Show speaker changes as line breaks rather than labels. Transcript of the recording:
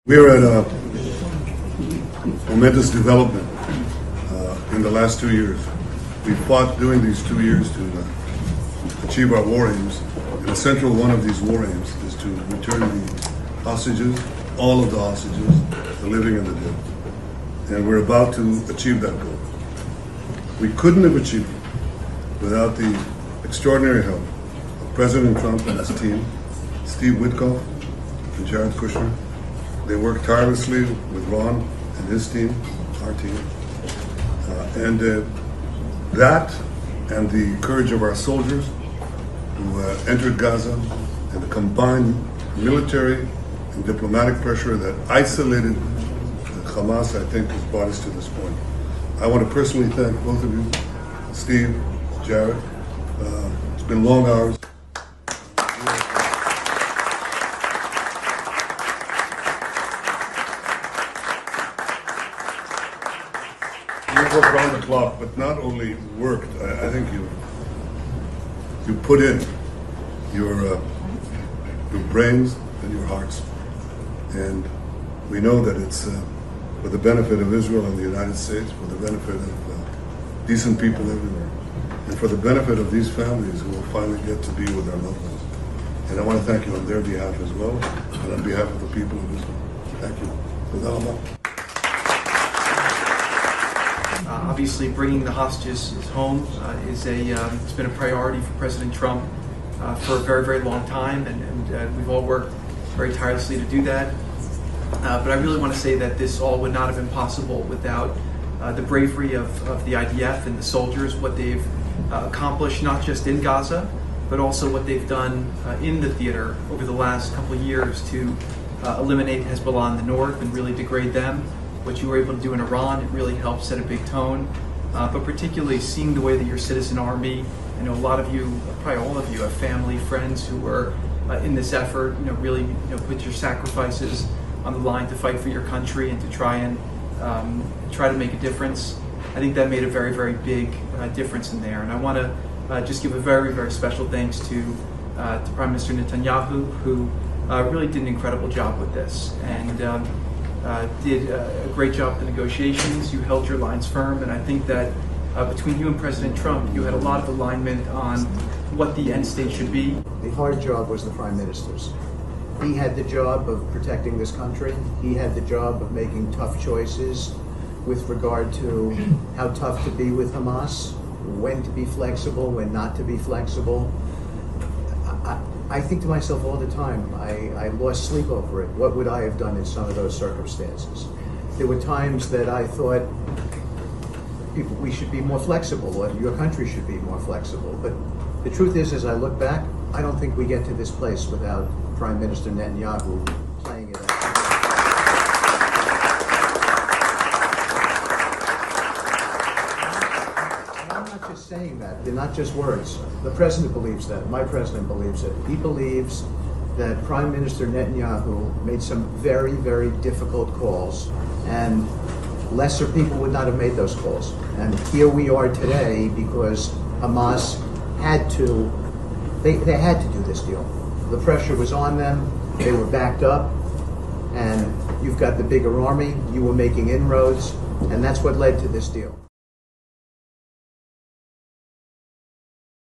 We're at a momentous development in the last 2 years. We fought during these 2 years to achieve our war aims. And the central one of these war aims is to return the hostages, all of the hostages, the living and the dead. And we're about to achieve that goal. We couldn't have achieved it without the extraordinary help of President Trump and his team, Steve Witkoff and Jared Kushner. They worked tirelessly with Ron and his team, our team. That and the courage of our soldiers who entered Gaza and the combined military and diplomatic pressure that isolated Hamas, I think, has brought us to this point. I want to personally thank both of you, Steve, Jared. It's been long hours. You've worked around the clock, but not only worked, I think you put in your brains and your hearts. And we know that it's for the benefit of Israel and the United States, for the benefit of decent people everywhere, and for the benefit of these families who will finally get to be with their loved ones. And I want to thank you on their behalf as well, and on behalf of the people of Israel. Thank you.
Obviously, bringing the hostages home it's been a priority for President Trump for a very, very long time, and we've all worked very tirelessly to do that. But I really want to say that this all would not have been possible without the bravery of the IDF and the soldiers, what they've accomplished not just in Gaza, but also what they've done in the theater over the last couple of years to eliminate Hezbollah in the north and really degrade them. What you were able to do in Iran, it really helped set a big tone. But particularly seeing the way that your citizen army, I know a lot of you, probably all of you, have family, friends who were in this effort, really put your sacrifices on the line to fight for your country and to try to make a difference. I think that made a very, very big difference in there. And I want to just give a very, very special thanks to Prime Minister Netanyahu, who really did an incredible job with this and did a great job with the negotiations. You held your lines firm, and I think that between you and President Trump, you had a lot of alignment on what the end state should be.
The hard job was the Prime Minister's. He had the job of protecting this country. He had the job of making tough choices with regard to how tough to be with Hamas, when to be flexible, when not to be flexible. I think to myself all the time, I lost sleep over it. What would I have done in some of those circumstances? There were times that I thought we should be more flexible, or your country should be more flexible. But the truth is, as I look back, I don't think we get to this place without Prime Minister Netanyahu playing it out. And I'm not just saying that. They're not just words. The president believes that. My president believes it. He believes that Prime Minister Netanyahu made some very, very difficult calls, and lesser people would not have made those calls. And here we are today because Hamas had to, they had to do this deal. The pressure was on them, they were backed up, and you've got the bigger army, you were making inroads, and that's what led to this deal.